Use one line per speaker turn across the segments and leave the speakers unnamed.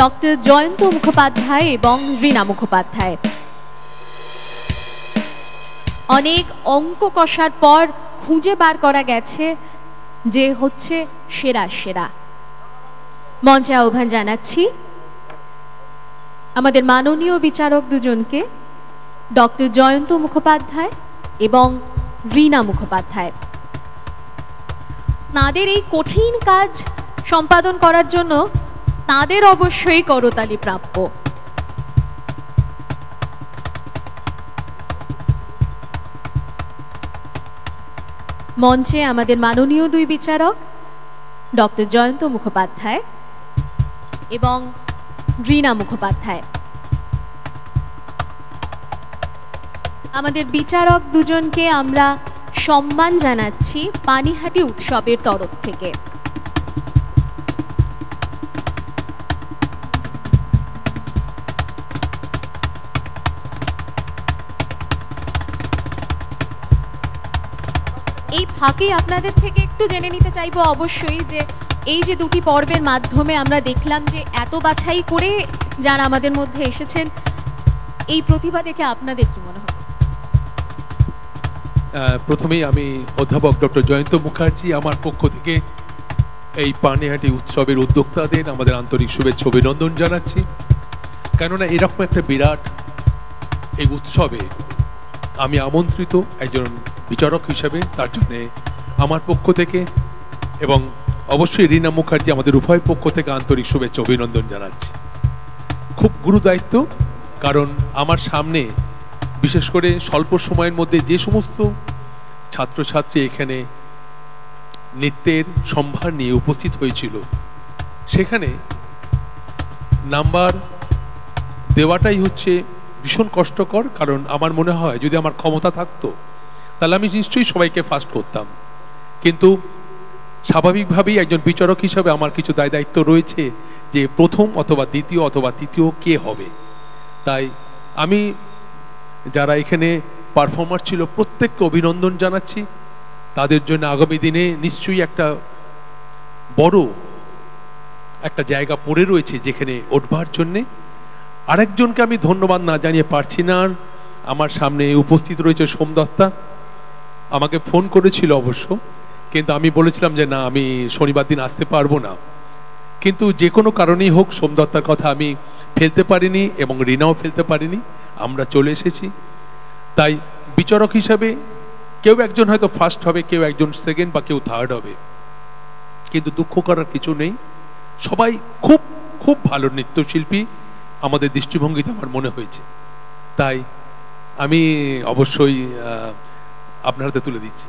Doctor Jayanta Mukhopadhyay এবং রীনা মুখোপাধ্যায়। অনেক অঙ্ক কষার পর খুঁজে বার করা গেছে যে হচ্ছে সেরা সেরা। মঞ্চে আহ্বান জানাচ্ছি আমাদের মাননীয় বিচারক দুজনকে, ডক্টর জয়ন্ত মুখোপাধ্যায় এবং রীনা মুখোপাধ্যায়। তাঁদের এই কঠিন কাজ সম্পাদন করার জন্য তাঁদের অবশ্যই করতালি প্রাপ্য। মঞ্চে আমাদের মাননীয় দুই বিচারক ডক্টর জয়ন্ত মুখোপাধ্যায় এবং রীনা মুখোপাধ্যায়। আমাদের বিচারক দুজনকে আমরা সম্মান জানাচ্ছি পানিহাটি উৎসবের তরফ থেকে। এই ফাঁকে আপনাদের থেকে একটু জেনে নিতে চাইবো অবশ্যই যে এই যে দুটি পর্বের মাধ্যমে আমরা দেখলাম যে এত বাছাই করে যারা আমাদের মধ্যে এসেছেন, এই প্রতিভা দেখে আপনাদের কি মনে হয়?
প্রথমেই আমি অধ্যাপক ডক্টর জয়ন্ত মুখার্জি আমার পক্ষ থেকে এই পানিহাটি উৎসবের উদ্যোক্তাদের আমাদের আন্তরিক শুভেচ্ছা অভিনন্দন জানাচ্ছি। কেননা এরকম একটা বিরাট এই উৎসবে আমি আমন্ত্রিত একজন বিচারক হিসেবে, তার জন্যে আমার পক্ষ থেকে এবং অবশ্যই রীনা মুখার্জি আমাদের উভয় পক্ষ থেকে আন্তরিক শুভেচ্ছা অভিনন্দন জানাচ্ছি। খুব গুরু দায়িত্ব, কারণ আমার সামনে বিশেষ করে স্বল্প সময়ের মধ্যে যে সমস্ত ছাত্রছাত্রী এখানে নৃত্যের সম্ভার নিয়ে উপস্থিত হয়েছিল, সেখানে নাম্বার দেওয়াটাই হচ্ছে ভীষণ কষ্টকর। কারণ আমার মনে হয় যদি আমার ক্ষমতা থাকতো তাহলে আমি নিশ্চয়ই সবাইকে ফার্স্ট করতাম, কিন্তু স্বাভাবিকভাবেই একজন বিচারক হিসাবে আমার কিছু দায় দায়িত্ব রয়েছে যে প্রথম অথবা দ্বিতীয় অথবা তৃতীয় কে হবে। তাই আমি যারা এখানে পারফর্মার ছিল প্রত্যেককে অভিনন্দন জানাচ্ছি। তাদের জন্য আগামী দিনে নিশ্চয়ই একটা বড় একটা জায়গা পড়ে রয়েছে যেখানে উঠবার জন্যে। আরেকজনকে আমি ধন্যবাদ না জানিয়ে পারছি না। আমার সামনে উপস্থিত রয়েছে সোমদত্তা, আমাকে ফোন করেছিল অবশ্য, কিন্তু আমি বলেছিলাম যে না, আমি শনিবার দিন আসতে পারবো না। কিন্তু যে কোনো কারণেই হোক সোমদত্তার কথা আমি ফেলতে পারিনি এবং রীনাও ফেলতে পারিনি, আমরা চলে এসেছি। তাই বিচারক হিসাবে কেউ একজন হয়তো ফার্স্ট হবে, কেউ একজন সেকেন্ড বা কেউ থার্ড হবে, কিন্তু দুঃখ করার কিছু নেই। সবাই খুব খুব ভালো নৃত্যশিল্পী আমাদের দৃষ্টিভঙ্গিতে আমার মনে হয়েছে। তাই আমি অবশ্যই আপনার হাতে তুলে দিচ্ছি।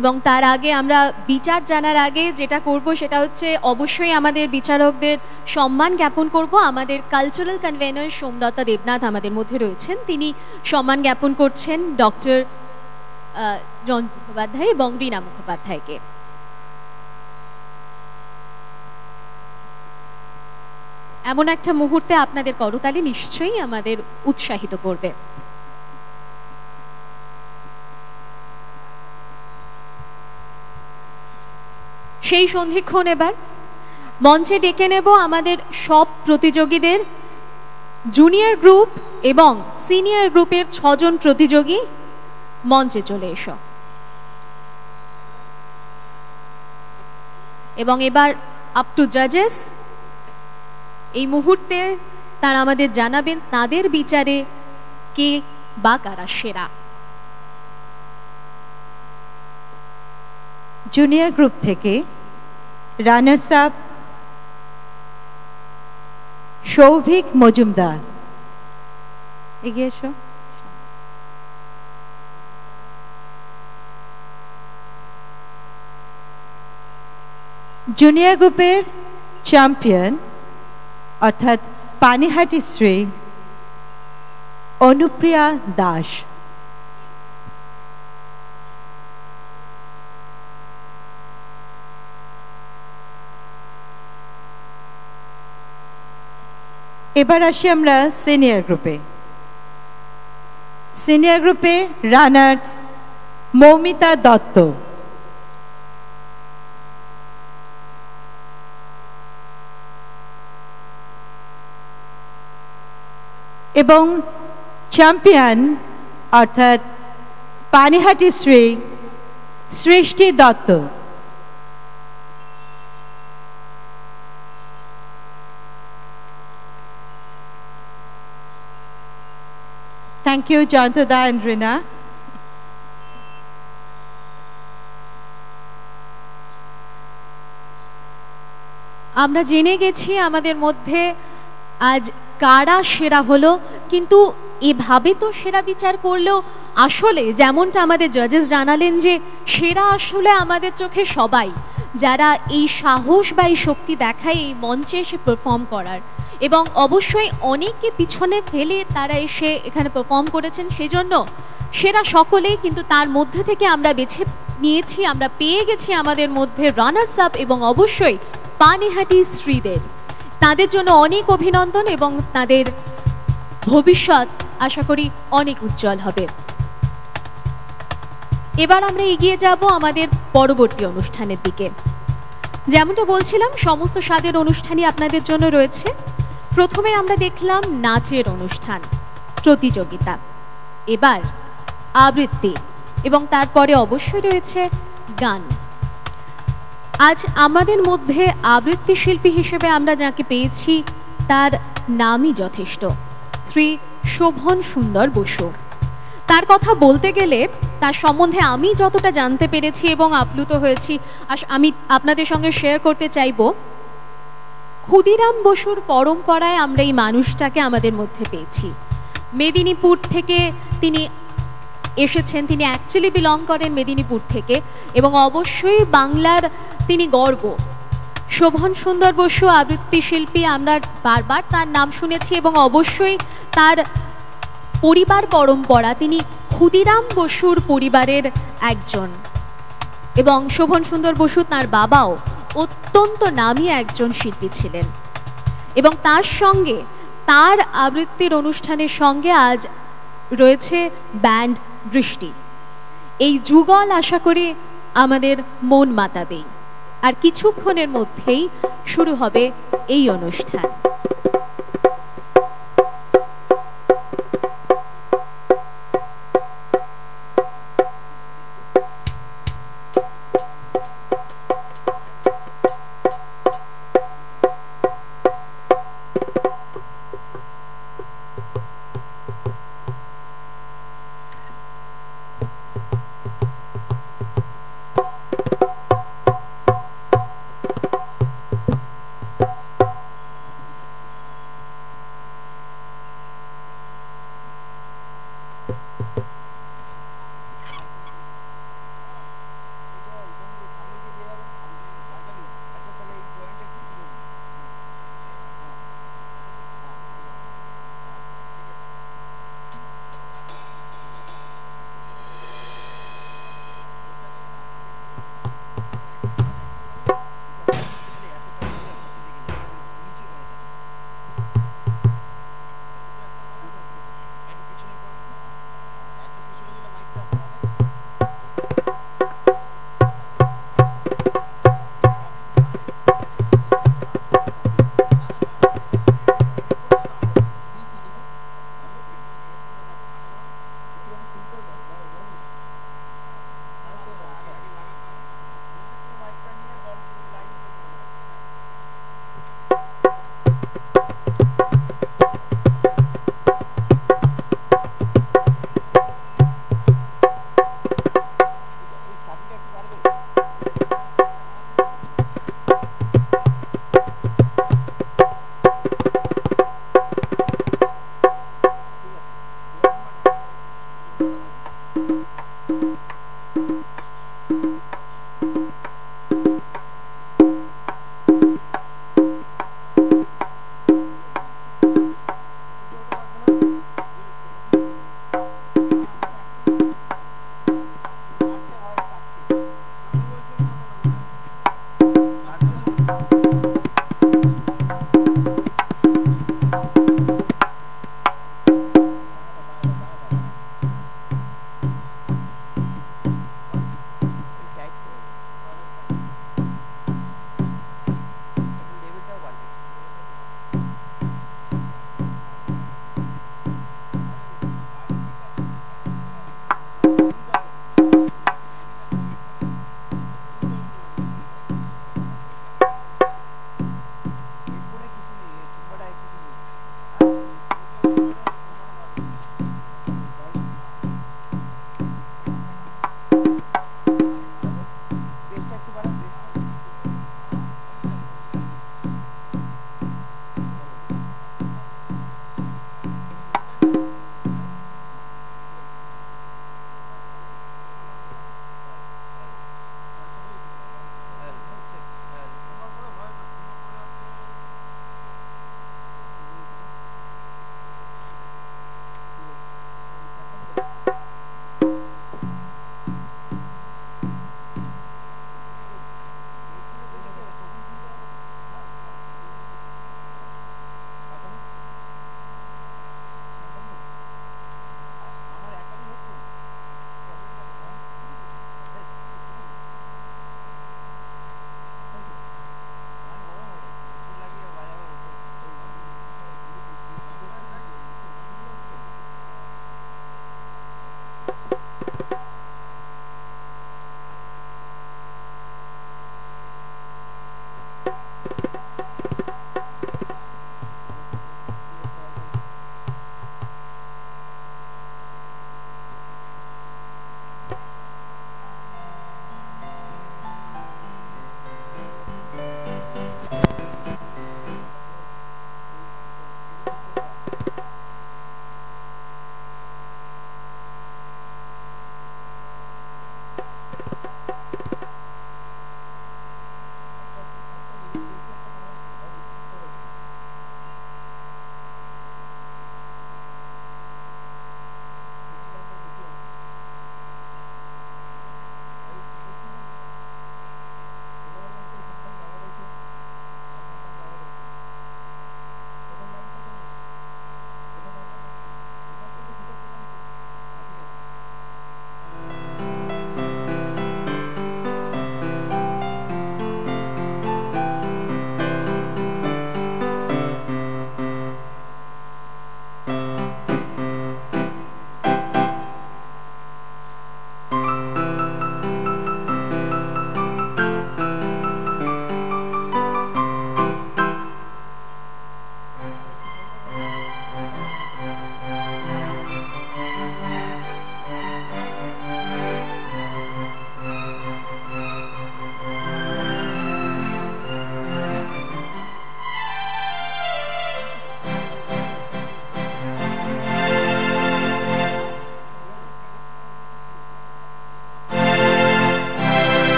এবং তার আগে আমরা বিচার জানার আগে যেটা করব সেটা হচ্ছে অবশ্যই আমাদের বিচারকদের সম্মান জ্ঞাপন করব। আমাদের কালচারাল কনভেনর সোমদত্তা দেবনাথ আমাদের মধ্যে রয়েছেন, তিনি সম্মান জ্ঞাপন করছেন ডক্টর জয়ন্ত মুখোপাধ্যায় এবং রীনা মুখোপাধ্যায়কে। এমন একটা মুহূর্তে আপনাদের করতালি নিশ্চয়ই আমাদের উৎসাহিত করবে। সেই সন্ধিক্ষণ এবার মঞ্চে ডেকে নেব আমাদের সব প্রতিযোগীদের। জুনিয়র গ্রুপ এবং সিনিয়র গ্রুপের 6 জন প্রতিযোগী মঞ্চে চলে এসো। এবং এবার আপ টু জাজেস, এই মুহূর্তে তারা আমাদের জানাবেন তাদের বিচারে কে বা কারা সেরা।
জুনিয়র গ্রুপ থেকে রানার্স আপ সৌভিক মজুমদার, এগিয়ে এসো। জুনিয়র গ্রুপের চ্যাম্পিয়ন অর্থাৎ পানিহাটি শ্রী অনুপ্রিয়া দাস। এবার আসি আমরা সিনিয়র গ্রুপে। সিনিয়র গ্রুপে রানার্স মৌমিতা দত্ত, এবং চ্যাম্পিয়ন অর্থাৎ পানিহাটি শ্রী সৃষ্টি Dutta. Thank you, Jayanta and Rina.
আমরা জেনে গেছি আমাদের মধ্যে আজ কারা সেরা হলো, কিন্তু এভাবে তো সেরা বিচার করলেও আসলে যেমনটা আমাদের জাজেস জানালেন যে সেরা আসলে আমাদের চোখে সবাই, যারা এই সাহস বা এই শক্তি দেখায় এই মঞ্চে এসে পারফর্ম করার, এবং অবশ্যই অনেককে পিছনে ফেলে তারা এসে এখানে পারফর্ম করেছেন, সেজন্য সেরা সকলেই। কিন্তু তার মধ্যে থেকে আমরা বেছে নিয়েছি, আমরা পেয়ে গেছি আমাদের মধ্যে রানার্স আপ এবং অবশ্যই পানিহাটি শ্রীদের। তাদের জন্য অনেক অভিনন্দন এবং তাদের ভবিষ্যৎ আশা করি অনেক উজ্জ্বল হবে। এবার আমরা এগিয়ে যাব আমাদের পরবর্তী অনুষ্ঠানের দিকে। যেমনটা বলছিলাম, সমস্ত স্বাদের অনুষ্ঠানই আপনাদের জন্য রয়েছে। প্রথমে আমরা দেখলাম নাচের অনুষ্ঠান, প্রতিযোগিতা, এবার আবৃত্তি এবং তারপরে অবশ্যই রয়েছে গান। আজ আমাদের মধ্যে আবৃত্তি শিল্পী হিসেবে আমরা যাকে পেয়েছি তার নামই যথেষ্ট, শ্রী শোভন সুন্দর বসু। তার কথা বলতে গেলে তার সম্বন্ধে আমি যতটা জানতে পেরেছি এবং আপ্লুত হয়েছি, আমি আপনাদের সঙ্গে শেয়ার করতে চাইব। ক্ষুদিরাম বসুর পরম্পরায় আমরা এই মানুষটাকে আমাদের মধ্যে পেয়েছি। মেদিনীপুর থেকে তিনি এসেছেন, তিনি অ্যাকচুয়ালি বিলং করেন মেদিনীপুর থেকে, এবং অবশ্যই বাংলার তিনি গর্ব। শোভন সুন্দর বসু আবৃত্তি শিল্পী, আমরা বারবার তার নাম শুনেছি এবং অবশ্যই তার পরিবার পরম্পরা, তিনি ক্ষুদিরাম বসুর পরিবারের একজন, এবং শোভন সুন্দর বসু তার বাবাও অত্যন্ত নামী একজন শিল্পী ছিলেন। এবং তার সঙ্গে তার আবৃত্তির অনুষ্ঠানের সঙ্গে আজ রয়েছে ব্যান্ড বৃষ্টি। এই যুগল আশা করি আমাদের মন মাতাবেই। আর কিছুক্ষণের মধ্যেই শুরু হবে এই অনুষ্ঠান।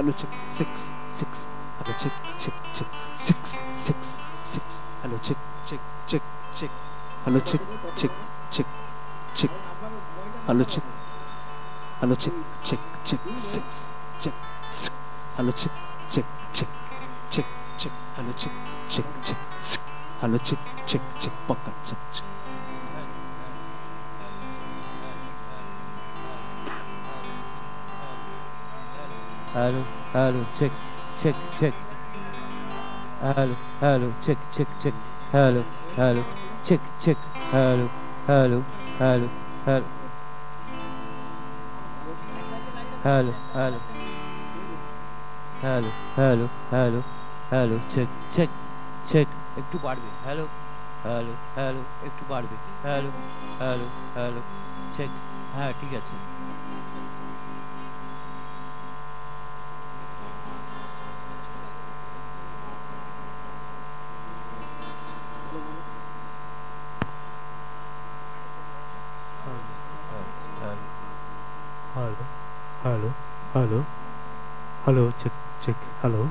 hello check 6 6 hello check check check 6 6 6 hello check check check check hello check check check check hello check check check 6 check hello check check check check check hello check check check hello check check check पक्का check check
hello check check check hello check check check hello check check hello hello hello hello hello hello hello hello check check check একটু বাড়বে hello একটু বাড়বে hello check হ্যাঁ ঠিক আছে
hello check check hello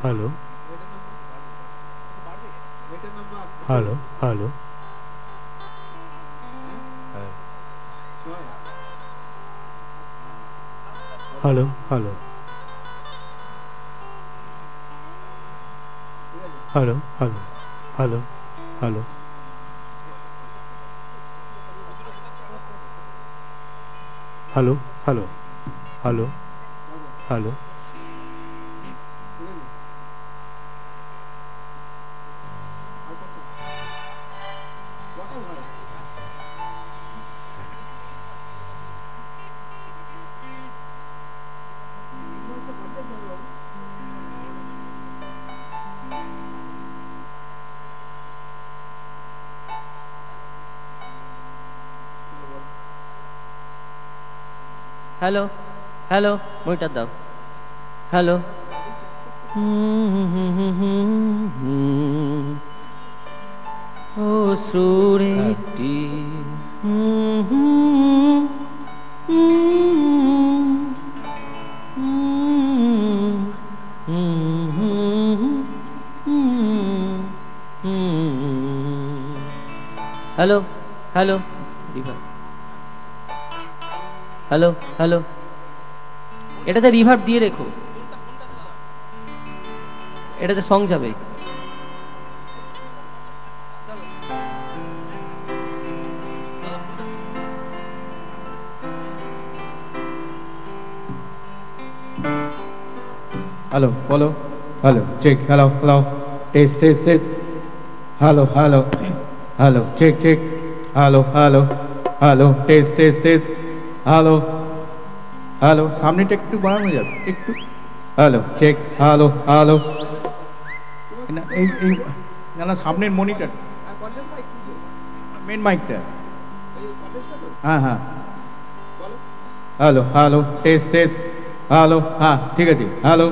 hello hello hello hello hello hello hello hello hello hello hello hello hello
hello hello monitor দাও hello ও সুরে একটি হ্যালো হ্যালো হ্যালো হ্যালো এটাতে রিভার্ব দিয়ে রেখো এটাতে সং যাবে
Hello, hello, hello, check, hello, hello, test, test, test, hello, hello, hello, check, check, hello, hello, hello, test, test, test, hello, hello, সামনেটা একটু বাড়ানো যাবে একটু হ্যালো চেক হ্যালো হ্যালো না এই এই না সামনের মনিটর মেন মাইকটা হ্যাঁ হ্যাঁ hello hello test test hello হ্যাঁ ঠিক আছে হ্যালো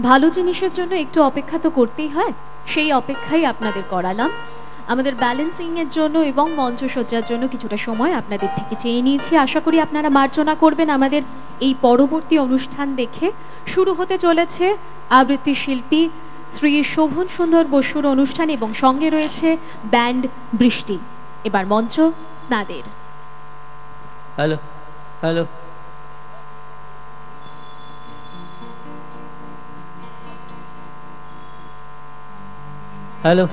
ভালো জিনিসের জন্য একটু অপেক্ষা তো করতেই হয়, সেই অপেক্ষাই আপনাদের করালাম। আমাদের ব্যালেন্সিং এর জন্য এবং মঞ্চসজ্জার জন্য কিছুটা সময় আপনাদের থেকে চেয়ে নিয়েছি। আশা করি আপনারা মার্জনা করবেন আমাদের এই পরবর্তী অনুষ্ঠান দেখে। শুরু হতে চলেছে আবৃত্তি শিল্পী শ্রী শোভন সুন্দর বসুর অনুষ্ঠান এবং সঙ্গে রয়েছে ব্যান্ড বৃষ্টি। এবার মঞ্চ Nader.
Hello hello hello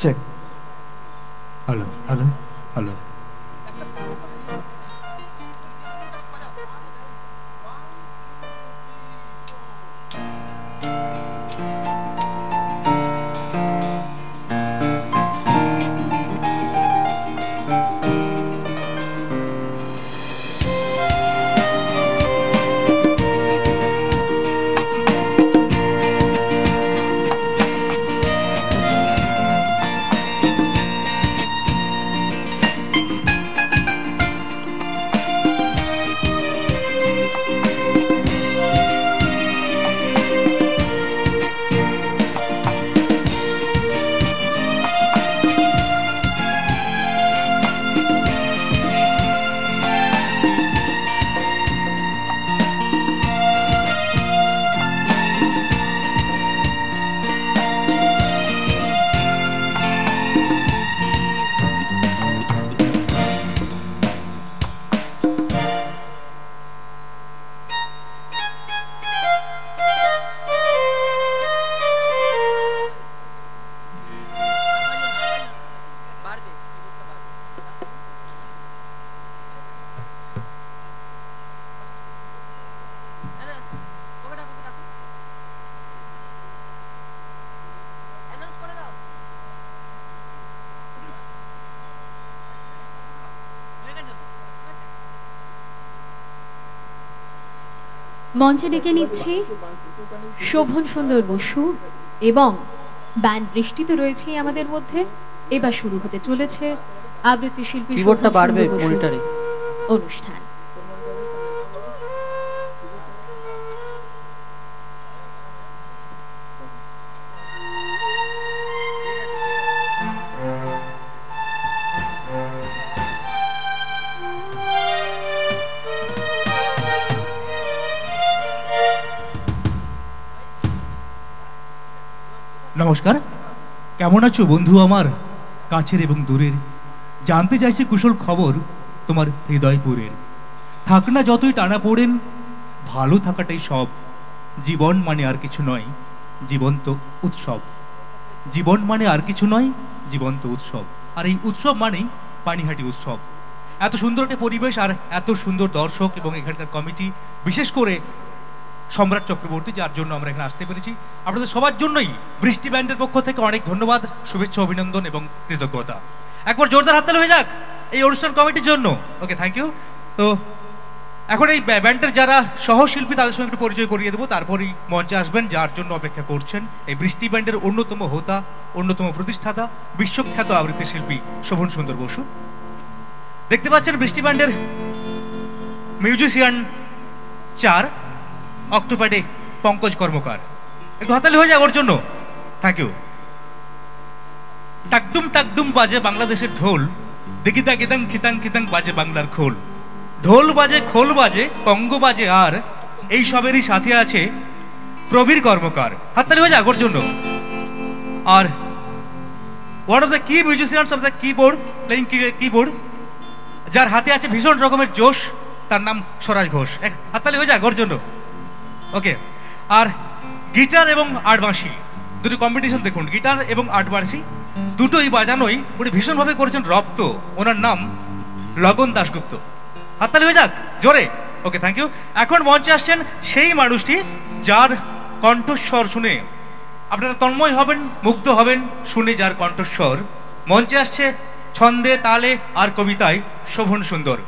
Check. Hello, hello, hello.
মঞ্চে ডেকে নিচ্ছি শোভন সুন্দর বসু এবং ব্যান্ড বৃষ্টি তো রয়েছেই আমাদের মধ্যে। এবার শুরু হতে চলেছে আবৃত্তি শিল্পী
কিবোর্ডটা বাড়বে মনিটরে
অনুষ্ঠান।
নমস্কার, কেমন আছো বন্ধু আমার কাছের এবং দূরের? জানতে চাইছি কুশল খবর তোমার হৃদয়পুরের। থাক না যতই টানা পড়েন, ভালো থাকাটাই সব। জীবন মানে আর কিছু নয়, জীবন্ত উৎসব। জীবন মানে আর কিছু নয়, জীবন্ত উৎসব। আর এই উৎসব মানেই পানিহাটি উৎসব। এত সুন্দর একটা পরিবেশ আর এত সুন্দর দর্শক এবং এখানকার কমিটি, বিশেষ করে সম্রাট চক্রবর্তী, যার জন্য আমরা এখানে আসতে পেরেছি। আপনাদের সবার জন্যই বৃষ্টি ব্যান্ডের পক্ষ থেকে অনেক ধন্যবাদ, শুভেচ্ছা, অভিনন্দন এবং কৃতজ্ঞতা। একবার জোরদার হাততালি হয়ে যাক এই অনুষ্ঠান কমিটির জন্য। ওকে, থ্যাংক ইউ। তো এখন এই ব্যান্ডের যারা সহশিল্পী তাদের সঙ্গে একটু পরিচয় করিয়ে দেবো, তারপরেই মঞ্চে আসবেন যার জন্য অপেক্ষা করছেন এই বৃষ্টি ব্যান্ডের অন্যতম হোতা, অন্যতম প্রতিষ্ঠাতা, বিশ্বখ্যাত আবৃত্তি শিল্পী শোভন সুন্দর বসু। দেখতে পাচ্ছেন বৃষ্টি ব্যান্ডের মিউজিশিয়ান 4 অক্টোপ্যাডে পঙ্কজ কর্মকার। একটু হাতালি হয়ে যায় ওর জন্য, থ্যাংক ইউ। টাকডুম টাকডুম বাজে বাংলাদেশের ঢোল, দিকিতা গিদাং খিতাং খিতাং বাজে বাংলার খোল। ঢোল বাজে, খোল বাজে, কঙ্গ বাজে, আর এই সবেরই সাথে আছে প্রবীর কর্মকার। হাততালি হয়ে যায় ওর জন্য। আর ওয়ান অফ দ্য কি musicians of the keyboard, playing keyboard, যার হাতে আছে ভীষণ রকমের জোশ, তার নাম স্বরাজ ঘোষ। হাততালি হয়ে যায় ওর জন্য। ওকে, আর গিটার এবং আটবাঁশি দুটো কম্পিটিশন দেখুন, গিটার এবং আটবাঁশি দুটোই বাজানোই উনি ভীষণভাবে করেছেন রপ্ত। ওনার নাম লগন দাশগুপ্ত। হাততালি হয়ে যাক জোরে। ওকে, থ্যাংক ইউ। এখন মঞ্চে আসছেন সেই মানুষটি যার কণ্ঠস্বর শুনে আপনারা তন্ময় হবেন, মুগ্ধ হবেন শুনে যার কণ্ঠস্বর। মঞ্চে আসছে ছন্দে, তালে আর কবিতায় শোভন সুন্দর।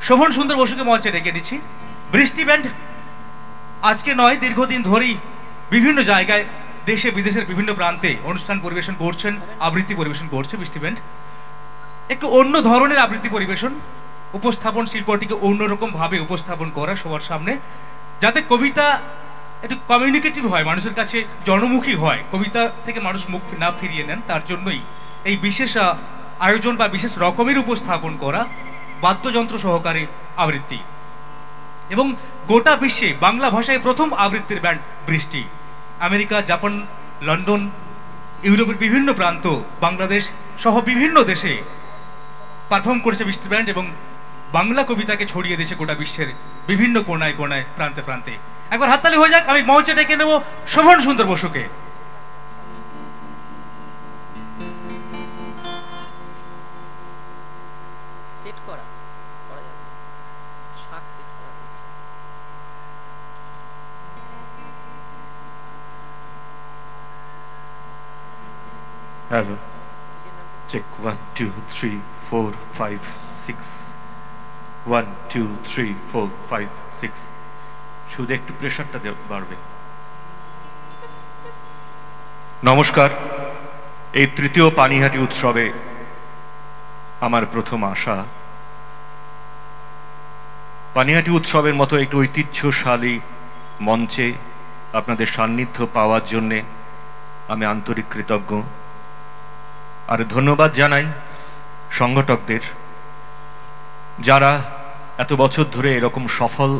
শোভন সুন্দর বসুকে মঞ্চে ডেকে নিচ্ছি। বৃষ্টি ব্যান্ড আজকে নয়, দীর্ঘদিন ধরেই বিভিন্ন জায়গায়, দেশে বিদেশের বিভিন্ন প্রান্তে অনুষ্ঠান পরিবেশন করছেন, আবৃত্তি পরিবেশন করছে বৃষ্টি ব্যান্ড। একটু অন্য ধরনের আবৃত্তি পরিবেশন, উপস্থাপন শিল্পটিকে অন্যরকম ভাবে উপস্থাপন করা সবার সামনে, যাতে কবিতা একটু কমিউনিকেটিভ হয়, মানুষের কাছে জনমুখী হয়, কবিতা থেকে মানুষ মুখ না ফিরিয়ে নেন। তার জন্যই এই বিশেষ আয়োজন বা বিশেষ রকমের উপস্থাপন করা বাদ্যযন্ত্র সহকারে আবৃত্তি। এবং গোটা বিশ্বে বাংলা ভাষায় প্রথম আবৃত্তির ব্যান্ড বৃষ্টি। আমেরিকা, জাপান, লন্ডন, ইউরোপের বিভিন্ন প্রান্ত, বাংলাদেশ সহ বিভিন্ন দেশে পারফর্ম করেছে বৃষ্টি ব্যান্ড এবং বাংলা কবিতাকে ছড়িয়ে দিয়েছে গোটা বিশ্বের বিভিন্ন কোনায় কোনায়, প্রান্তে প্রান্তে। একবার হাততালি হয়ে যাক। আমি মঞ্চে ডেকে নেব শোভন সুন্দর বসুকে।
Hello. Check 1 2 3 4 5 6 1 2 3 4 5 6 শুধু একটু প্রেশারটা বাড়বে। নমস্কার। এই তৃতীয় পানিহাটি উৎসবে আমার প্রথম আসা। পানিহাটি উৎসবের মতো একটু ঐতিহ্যশালী মঞ্চে আপনাদের সান্নিধ্য পাওয়ার জন্যে আমি আন্তরিক কৃতজ্ঞ। আর ধন্যবাদ জানাই সংগঠকদের, যারা এত বছর ধরে এরকম সফল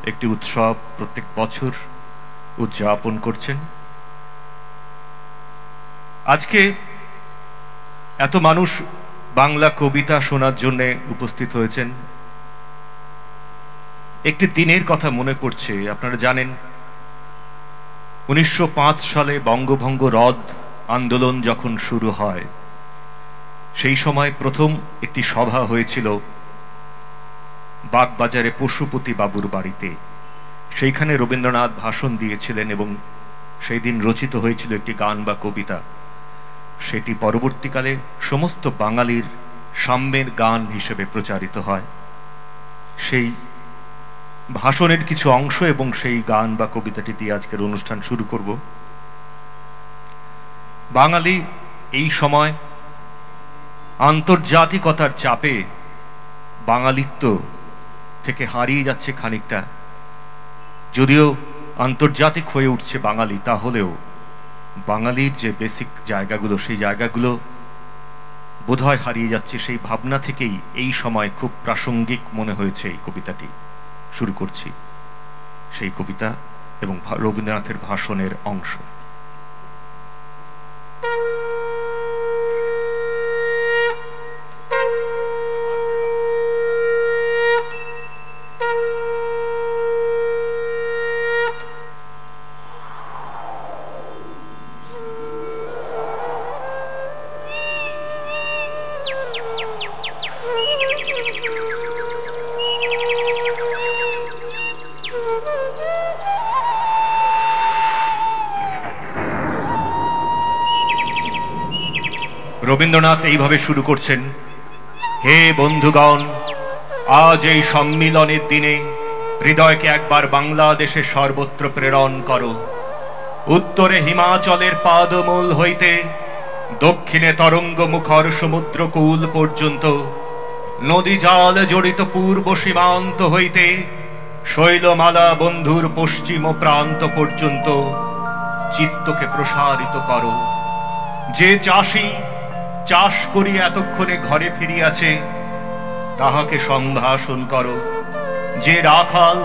একটি উৎসব প্রত্যেক বছর উদযাপন করছেন। আজকে এত মানুষ বাংলা কবিতা শোনার জন্য উপস্থিত হয়েছেন। একটি দিনের কথা মনে পড়ছে। আপনারা জানেন 1905 সালে বঙ্গভঙ্গ রদ আন্দোলন যখন শুরু হয়, সেই সময় প্রথম একটি সভা হয়েছিল বাগবাজারে পশুপতি বাবুর বাড়িতে। সেইখানে রবীন্দ্রনাথ ভাষণ দিয়েছিলেন এবং সেই দিন রচিত হয়েছিল একটি গান বা কবিতা। সেটি পরবর্তীকালে সমস্ত বাঙালির সাম্যের গান হিসেবে প্রচারিত হয়। সেই ভাষণের কিছু অংশ এবং সেই গান বা কবিতাটি দিয়ে আজকের অনুষ্ঠান শুরু করব। বাঙালি এই সময় আন্তর্জাতিকতার চাপে বাঙালিত্ব থেকে হারিয়ে যাচ্ছে খানিকটা। যদিও আন্তর্জাতিক হয়ে উঠছে বাঙালি, তাহলেও বাঙালির যে বেসিক জায়গাগুলো, সেই জায়গাগুলো বোধহয় হারিয়ে যাচ্ছে। সেই ভাবনা থেকেই এই সময় খুব প্রাসঙ্গিক মনে হয়েছে এই কবিতাটি। শুরু করছি সেই কবিতা এবং রবীন্দ্রনাথের ভাষণের অংশ। রবীন্দ্রনাথ এইভাবে শুরু করছেন। হে বন্ধুগণ, আজ এই সম্মিলনের দিনে হৃদয়কে একবার বাংলাদেশের সর্বত্র প্রেরণ করো। উত্তরে হিমাচলের পাদমূল হইতে দক্ষিণে তরঙ্গ মুখর সমুদ্রকূল পর্যন্ত, নদী জাল জড়িত পূর্ব সীমান্ত হইতে শৈলমালা বন্ধুর পশ্চিম প্রান্ত পর্যন্ত চিত্তকে প্রসারিত করো। যে চাষী চাষ করি এতক্ষণে ঘরে ফিরিয়াছে তাহাকে সম্ভাষণ করো। যে রাখাল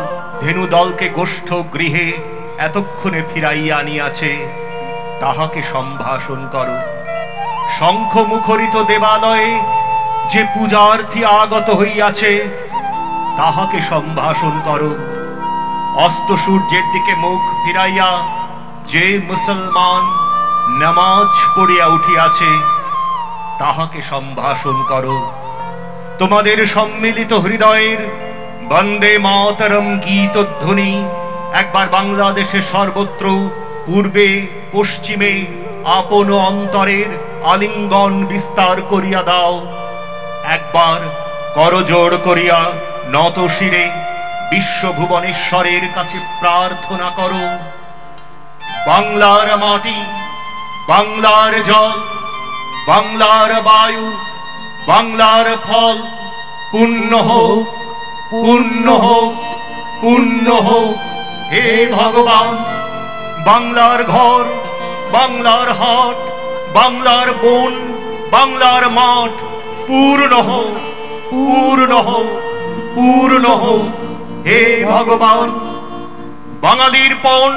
ধেনু দলকে গোষ্ঠ গৃহে এতক্ষণে ফিরাইয়া আনিয়াছে তাহাকে সম্ভাষণ করো। শঙ্খ মুখরিত দেবালয়ে যে পূজার্থী আগত হইয়াছে তাহাকে সম্ভাষণ করো। অস্ত সূর্যের দিকে মুখ ফিরাইয়া যে মুসলমান নামাজ পড়িয়া উঠিয়াছে তাহাকে সম্ভাষণ করো। তোমাদের সম্মিলিত হৃদয়ের বন্দে মাতরম গীতধ্বনি একবার বাংলাদেশের সর্বত্র পূর্বে পশ্চিমে আপন অন্তরের আলিঙ্গন বিস্তার করিয়া দাও। একবার করজোড় করিয়া নত শিরে বিশ্বভুবনেশ্বরের কাছে প্রার্থনা করো। বাংলার মাটি, বাংলার জল, বাংলার বায়ু, বাংলার ফল পূর্ণ হোক, পূর্ণ হোক, পূর্ণ হোক। হে ভগবান, বাংলার ঘর, বাংলার হাট, বাংলার বন, বাংলার মাঠ পূর্ণ হোক, পূর্ণ হোক, পূর্ণ হোক। হে ভগবান, বাঙালির পণ,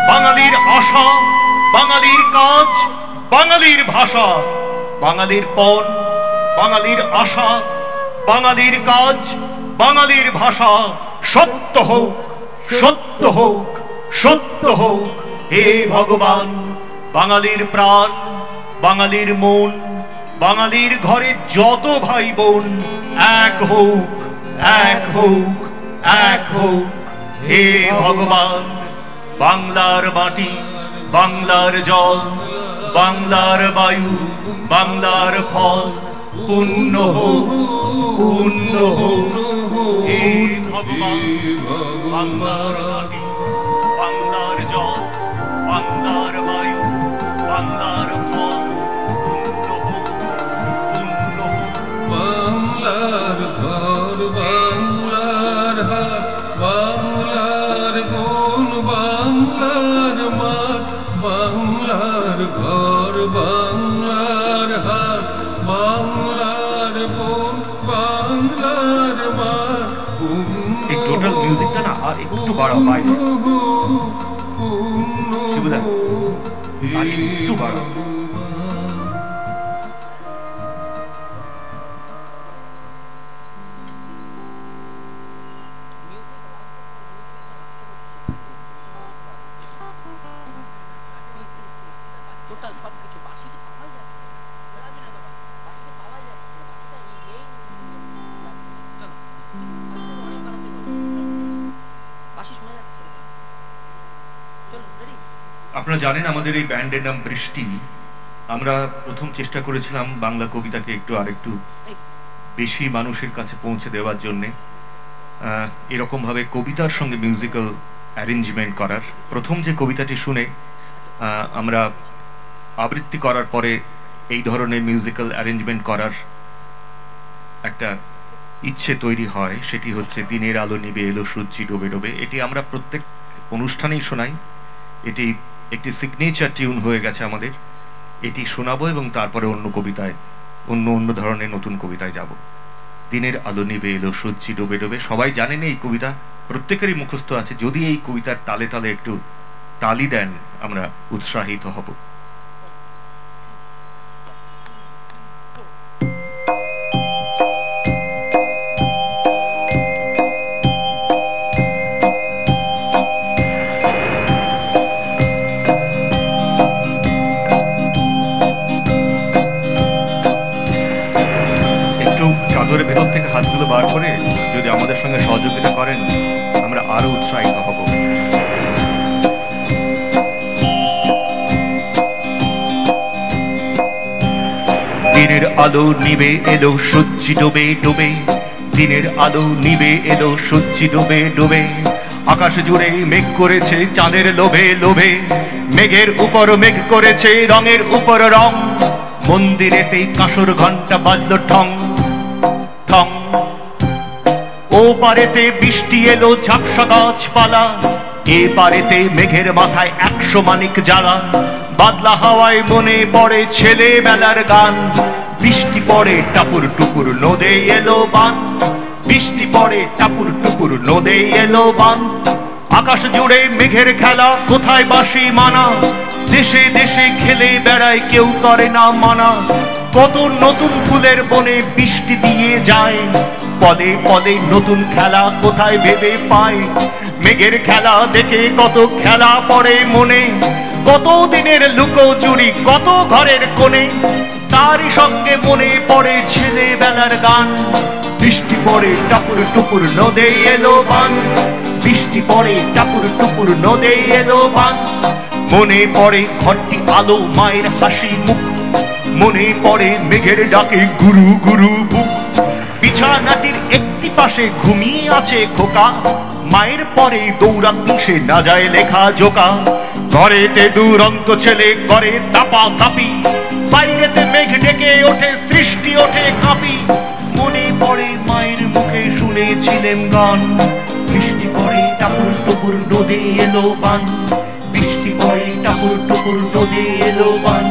বাঙালির আশা, বাঙালির কাজ, বাঙালির ভাষা, বাঙালির পণ, বাঙালির আশা, বাঙালির কাজ, বাঙালির ভাষা সত্য হোক, সত্য হোক, সত্য হোক। হে ভগবান, বাঙালির প্রাণ, বাঙালির মন, বাঙালির ঘরে যত ভাই বোন এক হোক, এক হোক, এক হোক। হে ভগবান, বাংলার মাটি, বাংলার জল, বাংলার বায়ু, বাংলার ফল পূর্ণ হোক, পূর্ণ হোক। হে ভগবান, বাংলার মাটি, বাংলার জল, বাংলার বায়ু, বাংলার ফল পূর্ণ হোক, পূর্ণ হোক।
বাংলার ঘর, বাংলার হাট, বাংলার বন, বাংলার মাঠ, বাংলার ঘর, বাংলার হাট, বাংলার বন, বাংলার মাঠ।
এই টোটাল মিউজিকটা না আর একটু বাড়াও বাইরে, শিবুদা আর একটু বাড়াও। আপনারা জানেন আমাদের এই ব্যান্ডের নাম বৃষ্টি। আমরা প্রথম চেষ্টা করেছিলাম বাংলা কবিতাকে একটু আরেকটু বেশি মানুষের কাছে পৌঁছে দেওয়ার জন্যে, এরকমভাবে কবিতার সঙ্গে মিউজিক্যাল অ্যারেঞ্জমেন্ট করার। প্রথম যে কবিতাটি শুনে আমরা আবৃত্তি করার পরে এই ধরনের মিউজিক্যাল অ্যারেঞ্জমেন্ট করার একটা ইচ্ছে তৈরি হয়, সেটি হচ্ছে দিনের আলো নিবে এলো সূর্যি ডোবে ডোবে। এটি আমরা প্রত্যেক অনুষ্ঠানেই শোনাই। এটি একটি সিগনেচার টিউন হয়ে গেছে আমাদের। এটি শোনাবো এবং তারপরে অন্য কবিতায়, অন্য ধরনের নতুন কবিতায় যাব। দিনের আলো নিবে এলো সূর্যি ডোবে ডোবে, সবাই জানেন এই কবিতা, প্রত্যেকেরই মুখস্থ আছে। যদি এই কবিতার তালে তালে একটু তালি দেন আমরা উৎসাহিত হব। চাদরের ভেতর থেকে হাতগুলো বার করে যদি আমাদের সঙ্গে সহযোগিতা করেন আমরা আরো উৎসাহিত হব। দিনের আলো নিবে এলো সূর্যি ডোবে ডোবে, দিনের আলো নিবে এলো, সূর্যি ডুবে ডুবে, আকাশ জুড়ে মেঘ করেছে চাঁদের লোভে লোভে, মেঘের উপর মেঘ করেছে রঙের উপর রং, মন্দিরেতে কাঁসর ঘন্টা বাজলো ঠং ঠং। ও পারেতে বৃষ্টি এলো ঝাপসা গাছপালা, এ পারেতে মেঘের মাথায় 100 মানিক জ্বালা, বাদলা হাওয়ায় মনে পড়ে ছেলেবেলার গান, বৃষ্টি পড়ে টাপুর টুপুর নদে এলো বান, বৃষ্টি পড়ে টাপুর টুপুর নদে এলো বান। আকাশ জুড়ে মেঘের খেলা, কোথায় বাসি মানা, দেশে দেশে খেলে বেড়ায় কেউ করে না মানা, কত নতুন ফুলের বনে বৃষ্টি দিয়ে যায়, পদে পদে নতুন খেলা কোথায় ভেবে পায়, মেঘের খেলা দেখে কত খেলা পড়ে মনে, কত দিনের লুকোচুরি কত ঘরের কোণে, তারই সঙ্গে মনে পড়ে ছেলেবেলার গান, বৃষ্টি পড়ে টাপুর টুপুর নদে এলো বান, বৃষ্টি পড়ে টাপুর টুপুর নদে এলো বান। মনে পড়ে ঘরটি আলো মায়ের হাসি মুখ, মনে পড়ে মেঘের ডাকে গুরু গুরু বুক, বিছানাটির একটি পাশে ঘুমিয়ে আছে খোকা, মায়ের পরে দৌড়াতে সে না যায় লেখা জোকা, ঘরেতে দুরন্ত ছেলে করে তাপা তাপি, বাইরেতে মেঘ ডেকে ওঠে সৃষ্টি ওঠে কাঁপি, মনে পড়ে মায়ের মুখে শুনেছিলেন গান, বৃষ্টি পড়ে টাপুর টুপুর নদে এলো বান, বৃষ্টি পড়ে টাপুর টুপুর নদে এলো বান।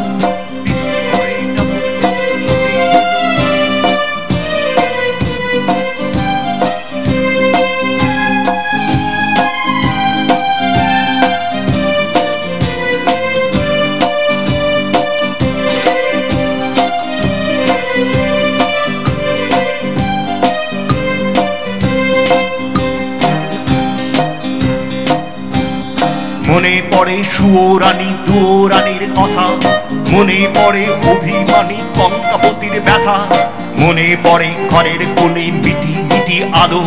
মনে পড়ে সুয়োরানী দুয়োরানীর কথা, মনে পড়ে অভিমানী কঙ্কাপতির ব্যথা, মনে পড়ে ঘরের কোণে মিটি মিটি আলো,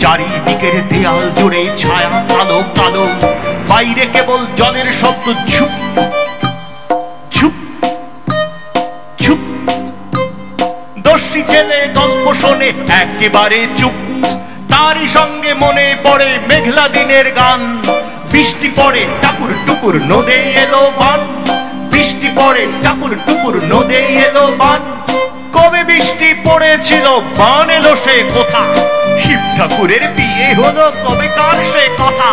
চারিদিকের দেয়াল জুড়ে ছায়া কালো কালো, বাইরে কেবল জলের শব্দ ঝুপ ঝুপ ঝুপ, দস্যি ছেলে গল্প শোনে একেবারে চুপ, তারই সঙ্গে মনে পড়ে মেঘলা দিনের গান, বৃষ্টি পড়ে টাপুর টুপুর নদে এলো বান, বৃষ্টি পড়ে টাপুর টুপুর নদে এলো বান। কবে বৃষ্টি পড়েছিল বান এলো সে কোথা, শিব ঠাকুরের বিয়ে হলো কবে কার সে কথা,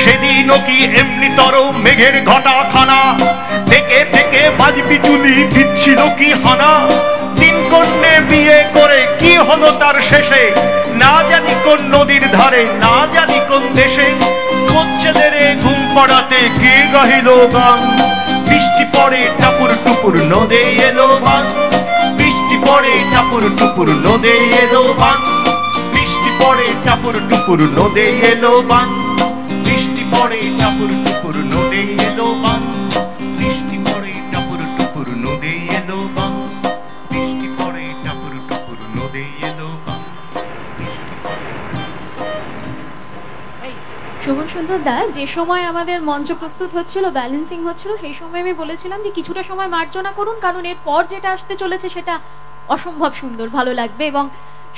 সেদিনও কি এমনি তর মেঘের ঘটা খানা, থেকে থেকে বাজবি চুলি দিচ্ছিল কি হানা, তিন কন্যে বিয়ে করে কি হলো তার শেষে, না জানি কোন নদীর ধারে না জানি কোন দেশে, কোন ছেলেরে ঘুম পড়াতে কে গাহিল গান, বৃষ্টি পড়ে টাপুর টুপুর নদে এলো বান, বৃষ্টি পড়ে টাপুর টুপুর নদে এলো বান, বৃষ্টি পড়ে টাপুর টুপুর নদে এলো বান, বৃষ্টি পড়ে টাপুর টুপুর নদে এলো বান, বৃষ্টি পড়ে টাপুর টুপুর নদে এলো বান, বৃষ্টি পড়ে টাপুর টুপুর নদে এলো বান।
শোভন সুন্দর দা, যে সময় আমাদের মঞ্চ প্রস্তুত হচ্ছিল, ব্যালেন্সিং হচ্ছিল, সেই সময় আমি বলেছিলাম যে কিছুটা সময় মার্জনা করুন, কারণ এরপর যেটা আসতে চলেছে সেটা অসম্ভব সুন্দর ভালো লাগবে, এবং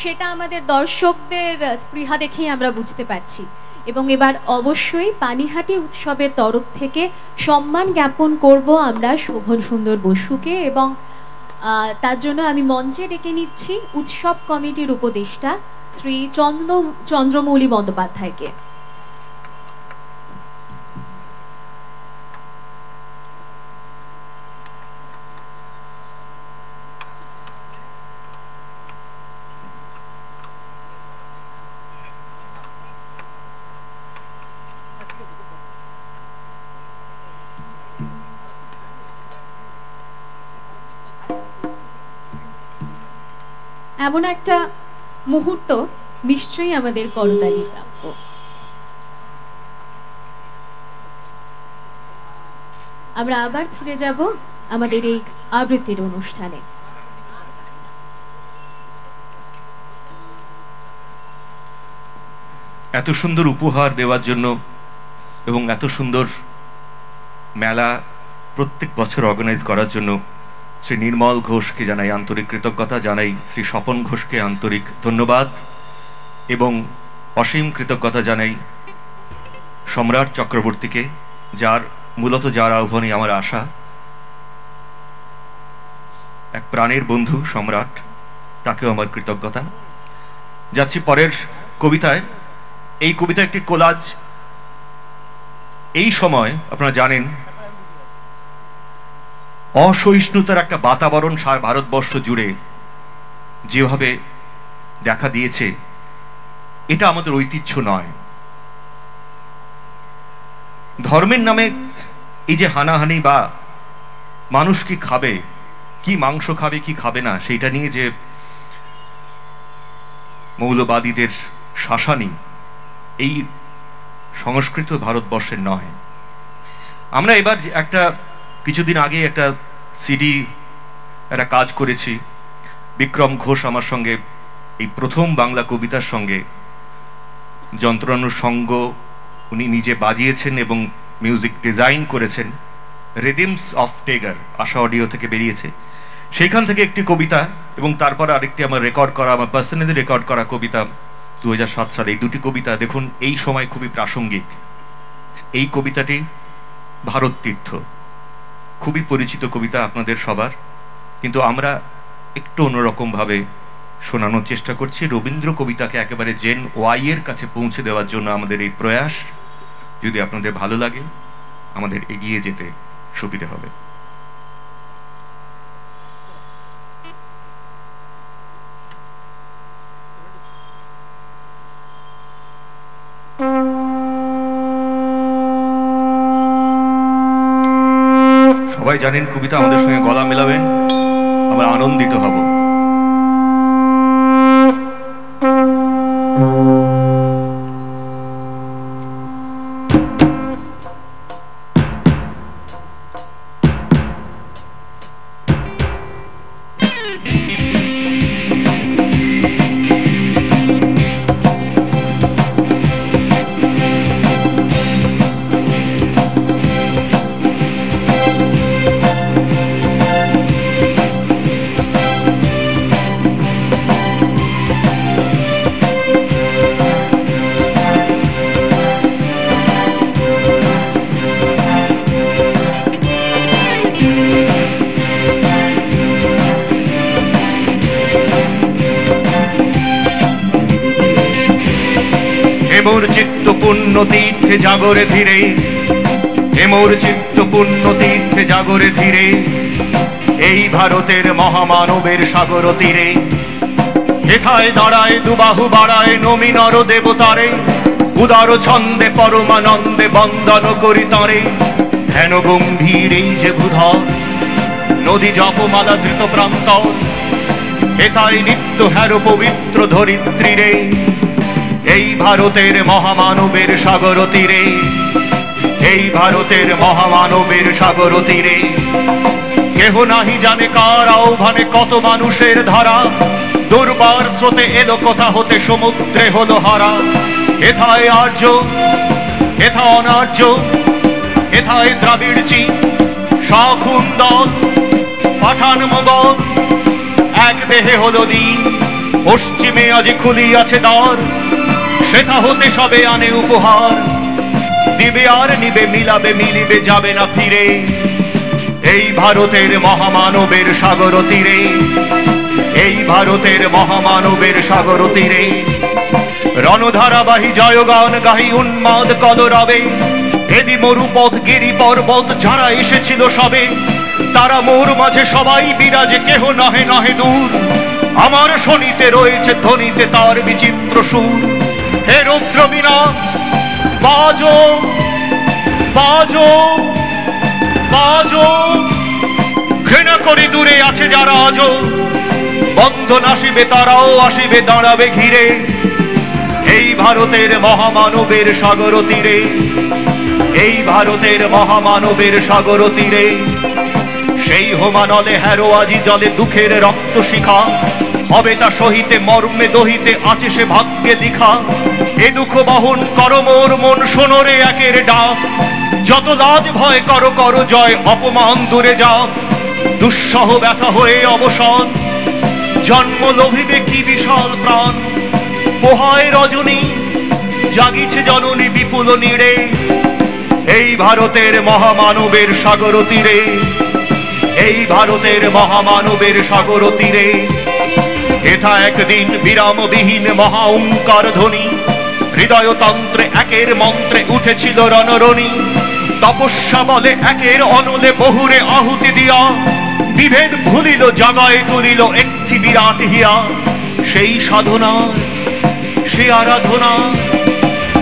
সেটা আমাদের দর্শকদের স্পৃহা দেখেই আমরা বুঝতে পারছি। এবং এবার অবশ্যই পানিহাটি উৎসবের তরফ থেকে সম্মান জ্ঞাপন করব আমরা শোভন সুন্দর বসুকে, এবং তার জন্য আমি মঞ্চে ডেকে নিচ্ছি উৎসব কমিটির উপদেষ্টা শ্রী চন্দ্রমৌলি বন্দ্যোপাধ্যায়কে। এমন একটা মুহূর্ত নিশ্চয়ই আমাদের করতালি প্রাপ্য। আমরা আবার ফিরে যাব আমাদের এই আবৃত্তির অনুষ্ঠানে।
এত সুন্দর উপহার দেওয়ার জন্য এবং এত সুন্দর মেলা প্রত্যেক বছর অর্গানাইজ করার জন্য শ্রী নির্মল ঘোষকে জানাই আন্তরিক কৃতজ্ঞতা, জানাই শ্রী স্বপন ঘোষকে আন্তরিক ধন্যবাদ। এবং অসীম কৃতজ্ঞতা জানাই সম্রাট চক্রবর্তীকে, যার আহ্বানে আমার আশা। এক প্রাণের বন্ধু সম্রাট, তাকেও আমার কৃতজ্ঞতা। যাচ্ছি পরের কবিতায়। এই কবিতা একটি কোলাজ। এই সময় আপনারা জানেন অসহিষ্ণুতার একটা বাতাবরণ সারা ভারতবর্ষ জুড়ে যেভাবে দেখা দিয়েছে, এটা আমাদের ঐতিহ্য নয়। ধর্মের নামে এই যে হানাহানি বা মানুষ কি খাবে, কি মাংস খাবে কি খাবে না, সেইটা নিয়ে যে মৌলবাদীদের শাসানি, এই সংস্কৃত ভারতবর্ষের নয়। আমরা এবার কিছুদিন আগে একটা সিডি একটা কাজ করেছি। বিক্রম ঘোষ আমার সঙ্গে এই প্রথম বাংলা কবিতার সঙ্গে যন্ত্রানুষঙ্গ উনি নিজে বাজিয়েছেন এবং মিউজিক ডিজাইন করেছেন। রিদিমস অফ টেগার আশা অডিও থেকে বেরিয়েছে, সেইখান থেকে একটি কবিতা এবং তারপর আরেকটি আমার পার্সোনালি রেকর্ড করা কবিতা 2007 সালে। এই দুটি কবিতা দেখুন এই সময় খুবই প্রাসঙ্গিক। এই কবিতাটি ভারত তীর্থ, খুবই পরিচিত কবিতা আপনাদের সবার, কিন্তু আমরা একটু অন্যরকম ভাবে শোনানোর চেষ্টা করছি। রবীন্দ্র কবিতাকে একেবারে জেন ওয়াই এর কাছে পৌঁছে দেওয়ার জন্য আমাদের এই প্রয়াস। যদি আপনাদের ভালো লাগে, আমাদের এগিয়ে যেতে সুবিধা হবে। সবাই জানেন কবিতা, আমাদের সঙ্গে গলা মেলাবেন, আমরা আনন্দিত হব। মোর চিত্ত পুণ্য তীর্থে জাগরে ধীরে, হে মোর চিত্ত পুণ্য তীর্থে জাগরে ধীরে, এই ভারতের মহামানবের সাগর তীরে। হেথায় দাঁড়ায় দুবাহু বাড়ায় নমি নর দেবতারে, উদার ছন্দে পরমানন্দে বন্দন করি তারে। ধ্যান গম্ভীর এই যে ভূধর, নদী জপমালা ধৃত প্রান্তর, হেথায় নিত্য হ্যারো পবিত্র ধরিত্রী রে। এই ভারতের মহামানবের সাগর তীরে, এই ভারতের মহামানবের সাগর তীরে। কেহ নাহি জানে কার আহ্বানে কত মানুষের ধারা, দুর্বার স্রোতে এলো কোথা হতে সমুদ্রে হলো হারা। হেথায় আর্য, হেথা অনার্য, হেথায় দ্রাবিড় চীন, শাখুন দল, পাঠান মোগল, এক দেহে হলো দিন। পশ্চিমে আজ খুলিয়াছে দ্বার, সেথা হতে সবে আনে উপহার। দিবে আর নিবে, মিলাবে মিলিবে, যাবে না ফিরে। এই ভারতের মহামানবের সাগর তীরে, এই ভারতের মহামানবের সাগর তীরে। রণধারাবাহী জয়গান গাহি উন্মাদ কলরবে, এদি মরুপথ গিরি পর্বত যারা এসেছিল সবে, তারা মোর মাঝে সবাই বিরাজে, কেহ নহে নহে দূর। আমার শনিতে রয়েছে ধ্বনিতে তার বিচিত্র সুর। হে রুদ্র বীণা বাজো বাজো বাজো, ঘৃণা করি দূরে আছে যারা আজো, বন্ধন আসিবে তারাও আসিবে দাঁড়াবে ঘিরে। এই ভারতের মহামানবের সাগর তীরে, এই ভারতের মহামানবের সাগর তীরে। সেই হোমানলে হ্যারো আজি জলে দুঃখের রক্ত শিখা, হবে তা সহিতে মর্মে দহিতে আছে সে ভাগ্যে লিখা। এ দুঃখ বহন কর মোর মন, শোনরে একের ডাক। যত লাজ ভয় করো করো জয়, অপমান দূরে যাও। দুঃসহ ব্যথা হয়ে অবসান, জন্ম লোভিবে কি বিশাল প্রাণ। পোহায় রজনী জাগিছে জননী বিপুল নীড়ে, এই ভারতের মহামানবের সাগর তীরে, এই ভারতের মহামানবের সাগর তীরে হেথা একদিন বিরামবিহীন মহা ওঙ্কার ধ্বনি, হৃদয়তন্ত্রে একের মন্ত্রে উঠেছিল রণরণী, তপস্যা বলে একের অনলে বহুরে আহুতি দিয়া, বিভেদ ভুলিল জাগায় তুলিল একটি বিরাট হিয়া, সেই সাধনার সে আরাধনা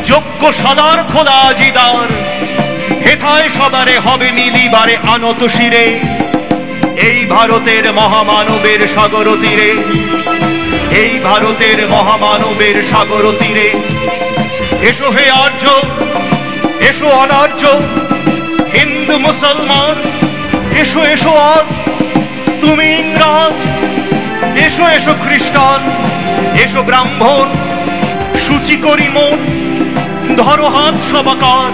যজ্ঞশালার খোলা জিদার, হেথায় সবারে হবে মিলিবারে আনত শিরে, এই ভারতের মহামানবের সাগর তীরে, এই ভারতের মহামানবের সাগর তীরে। এসো হে আর্য, এসো অনার্য, হিন্দু মুসলমান, এসো এসো আজ তুমি ইংরাজ, এসো এসো খ্রিস্টান, এসো ব্রাহ্মণ, সূচি করি মন, ধরো হাত সবাকার,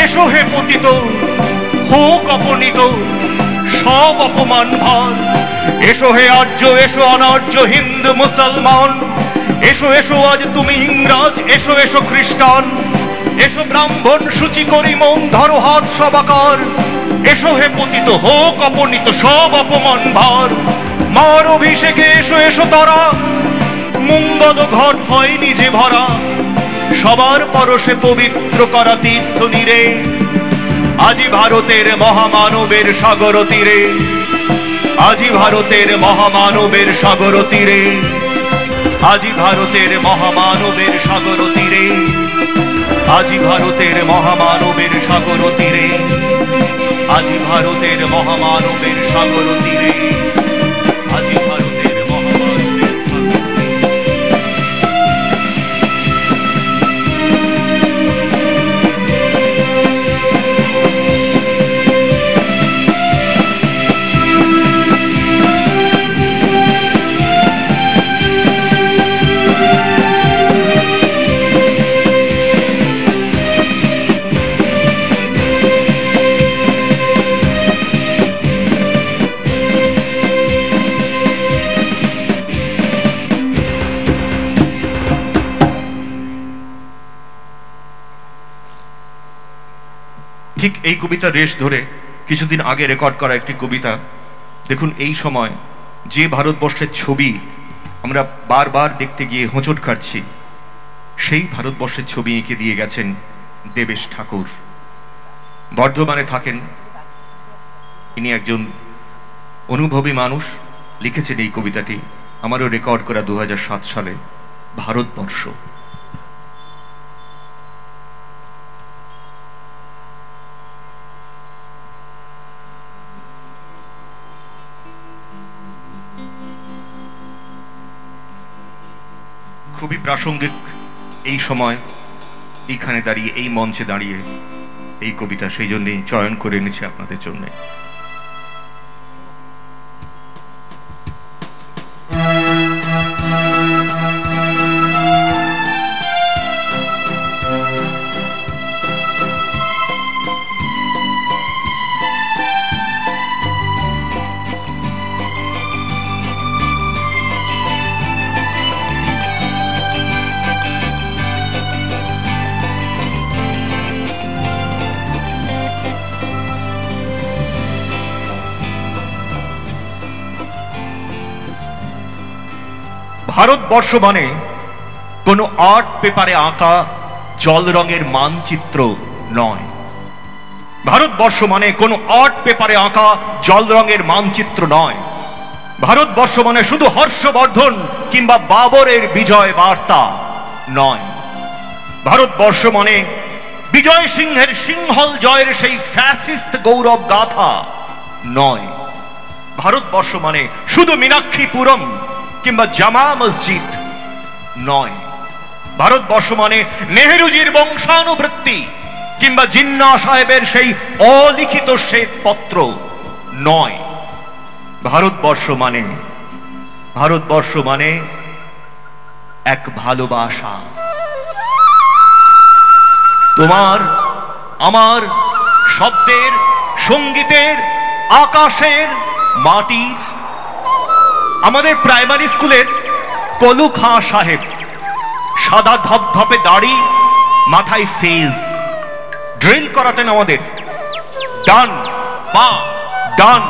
এসো হে পতিত, হোক অপনীত সব অপমান ভার, এসো হে আর্য, এসো অনার্য, হিন্দু মুসলমান, এসো এসো আজ তুমি ইংরাজ, এসো এসো খ্রিস্টান, এসো ব্রাহ্মণ, সূচি করি মন, ধরো হাত সবাকার, এসো হে পতিত, হোক অপনীত সব অপমান ভার, মার অভিষেকে এসো এসো তারা, মঙ্গল ঘট হয়নি যে ভরা, সবার পরশে পবিত্র করা তীর্থ নীরে, আজি ভারতের মহামানবের সাগর তীরে, আজি ভারতের মহামানবের সাগর তীরে, আজি ভারতের মহামানবের সাগর তীরে, আজি ভারতের মহামানবের সাগর তীরে, আজি ভারতের মহামানবের সাগর তীরে, আজি ভারতের মহামানবের সাগর তীরে। ঠিক এই কবিতা রেশ ধরে কিছুদিন আগে রেকর্ড করা একটি কবিতা দেখুন। এই সময় যে ভারতবর্ষের ছবি আমরা বারবার দেখতে গিয়ে হোঁচট খাচ্ছি, সেই ভারতবর্ষের ছবি এঁকে দিয়ে গেছেন দেবেশ ঠাকুর। বর্ধমানে থাকেন, ইনি একজন অনুভবী মানুষ, লিখেছেন এই কবিতাটি, আমারও রেকর্ড করা 2007 সালে। ভারতবর্ষ। খুবই প্রাসঙ্গিক এই সময়, এইখানে দাঁড়িয়ে, এই মঞ্চে দাঁড়িয়ে এই কবিতা, সেই জন্যই চয়ন করে এনেছি আপনাদের জন্য। ভারতবর্ষ মানে কোনো আর্ট পেপারে আঁকা জল রঙের মানচিত্র নয়। ভারতবর্ষ মানে কোনো আর্ট পেপারে আঁকা জল রঙের মানচিত্র নয়। ভারতবর্ষ মানে শুধু হর্ষবর্ধন কিংবা বাবরের বিজয় বার্তা নয়। ভারতবর্ষ মানে বিজয় সিংহের সিংহল জয়ের সেই ফ্যাসিস্ট গৌরব গাথা নয়। ভারতবর্ষ মানে শুধু মীনাক্ষীপুরম কিংবা জামা মসজিদ নয়। ভারতবর্ষ মানে নেহেরুজির বংশানুবৃত্তি কিংবা জিন্না সাহেবের সেই অলিখিত শ্বেতপত্র নয়। ভারতবর্ষ মানে এক ভালোবাসা। তোমার আমার শব্দের, সঙ্গীতের, আকাশের, মাটির। আমাদের প্রাইমারি স্কুলের কলু খাঁ সাহেব সাদা ধপধপে দাড়ি, মাথায় ফেজ। ড্রিল করাতেন আমাদের, ডান পা ডান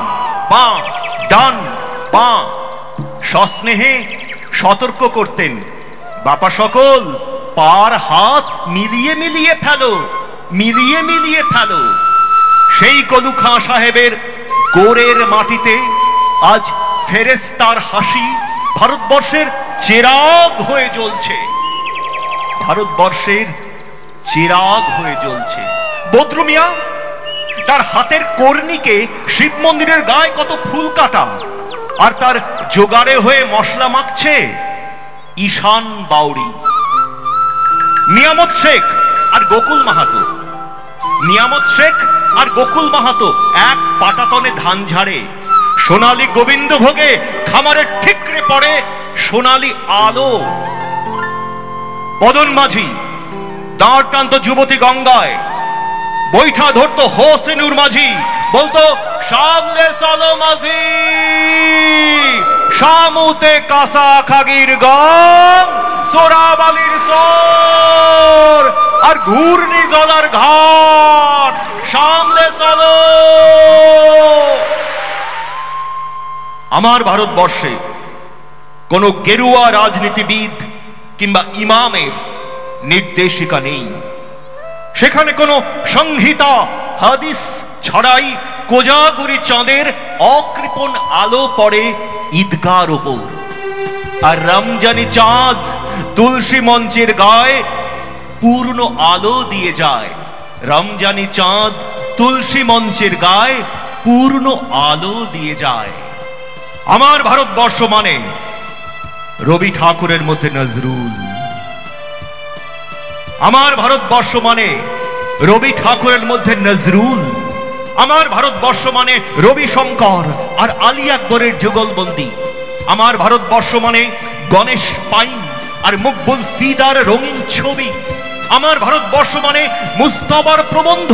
পা ডান পা। সস্নেহে সতর্ক করতেন, বাপা সকল পার হাত মিলিয়ে মিলিয়ে ফেলো, মিলিয়ে মিলিয়ে ফেলো। সেই কলু খাঁ সাহেবের গোরের মাটিতে আজ ফেরেশতার হাসি ভারতবর্ষের চিরাগ হয়ে জ্বলছে, ভারতবর্ষের চিরাগ হয়ে জ্বলছে। বদরু মিয়া তার হাতের কর্ণিকে শিব মন্দিরের গায়ে কত ফুল কাটা, আর তার জোগাড়ে হয়ে মশলা মাখছে ঈশান বাউরি। নিয়ামত শেখ আর গোকুল মাহাতো, নিয়ামত শেখ আর গোকুল মাহাতো এক পাটাতনে ধান ঝাড়ে। সোনালী গোবিন্দ ভোগে খামারের ঠিকরে পড়ে সোনালী আলো। পদন মাঝি দাঁড় টানত যুবতী গঙ্গায়, বৈঠা ধরতো হোসেনুর মাঝি, বলতো সামলে চলো মাঝি, শামুতে কাসা খাগির গম, চোরাবালির চোর আর ঘূর্ণি জলার ঘাট, সামলে চলো। আমার ভারতবর্ষে কোন গেরুয়া রাজনীতিবিদ কিংবা ইমামের নির্দেশিকা নেই। সেখানে কোনো সংহিতা হাদিস ছড়াই কোজাগরি চাঁদের অকৃপণ আলো পড়ে ঈদগার ওপর, আর রমজানি চাঁদ তুলসী মঞ্চের গায়ে পূর্ণ আলো দিয়ে যায়। রমজানি চাঁদ তুলসী মঞ্চের গায়ে পূর্ণ আলো দিয়ে যায়। আমার ভারতবর্ষ মানে রবি ঠাকুরের মধ্যে নজরুল, আমার ভারতবর্ষ মানে রবি ঠাকুরের মধ্যে নজরুল, আমার ভারতবর্ষ মানে রবি শঙ্কর আর আলী আকবরের যুগলবন্দি, আমার ভারতবর্ষ মানে গণেশ পাইন আর মকবুল ফিদার রঙিন ছবি, আমার ভারতবর্ষ মানে মুস্তাবার প্রবন্ধ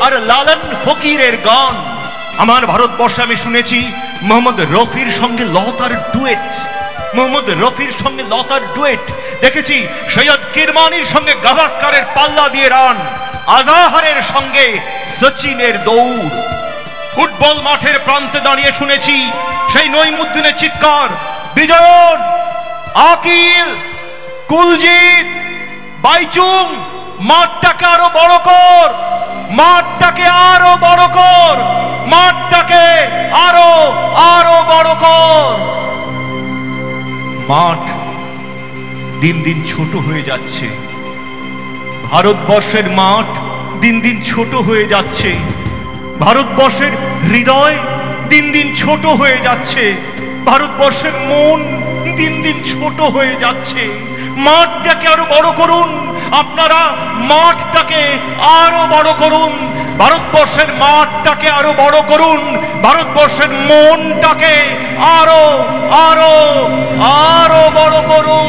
আর লালন ফকিরের গান, আমার ভারতবর্ষে আমি শুনেছি মোহাম্মদ রফির সঙ্গে লতার ডুয়েট, মোহাম্মদ রফির সঙ্গে লতার ডুয়েট দেখেছি, সৈয়দ কিরমানির সঙ্গে গাভাস্কারের পাল্লা দিয়ে রান, আজাহারের সঙ্গে সচিনের দৌড়। ফুটবল মাঠের প্রান্তে দাঁড়িয়ে শুনেছি সেই নঈমুদ্দিনের চিৎকার, বিজয়ন, আকিল, কুলজিৎ, বাইচুং, মাঠটাকে আরো বড় কর, মাঠটাকে আরো বড় কর, মাঠটাকে আরো আরো বড় কর। মাঠ দিন দিন ছোট হয়ে যাচ্ছে, ভারতবর্ষের মাঠ দিন দিন ছোট হয়ে যাচ্ছে, ভারতবর্ষের হৃদয় দিন দিন ছোট হয়ে যাচ্ছে, ভারতবর্ষের মন দিন দিন ছোট হয়ে যাচ্ছে। মাঠটাকে আরো বড় করুন, আপনারা মাঠটাকে আরো বড় করুন, ভারতবর্ষের মাঠটাকে আরো বড় করুন, ভারতবর্ষের মনটাকে আরো আরো আরো বড় করুন।